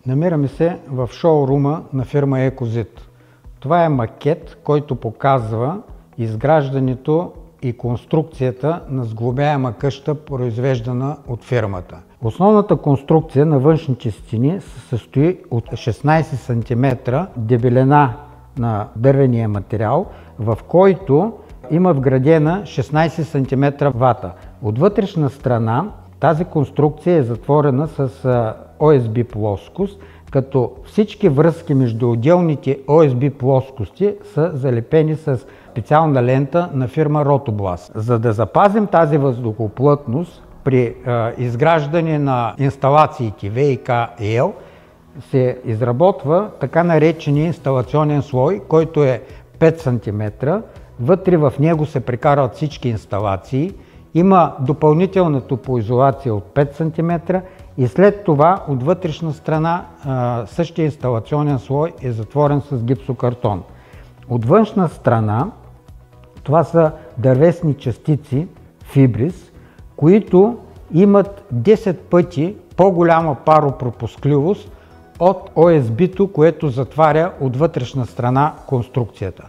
Намираме се в шоурума на фирма Екозит. Това е макет, който показва изграждането и конструкцията на сглобяема къща, произвеждана от фирмата. Основната конструкция на външните стени се състои от 16 см дебелина на дървения материал, в който има вградена 16 см вата. От вътрешна страна тази конструкция е затворена с ОСБ плоскост, като всички връзки между отделните ОСБ плоскости са залепени с специална лента на фирма Ротобласт. За да запазим тази въздухоплътност при изграждане на инсталациите ВиК и Ел, се изработва така наречения инсталационен слой, който е 5 см. Вътре в него се прекарват всички инсталации. Има допълнителна топлоизолация от 5 см и след това от вътрешна страна същия инсталационен слой е затворен с гипсокартон. От външна страна това са дървесни частици фибрис, които имат 10 пъти по-голяма паропропускливост от ОСБ-то, което затваря от вътрешна страна конструкцията.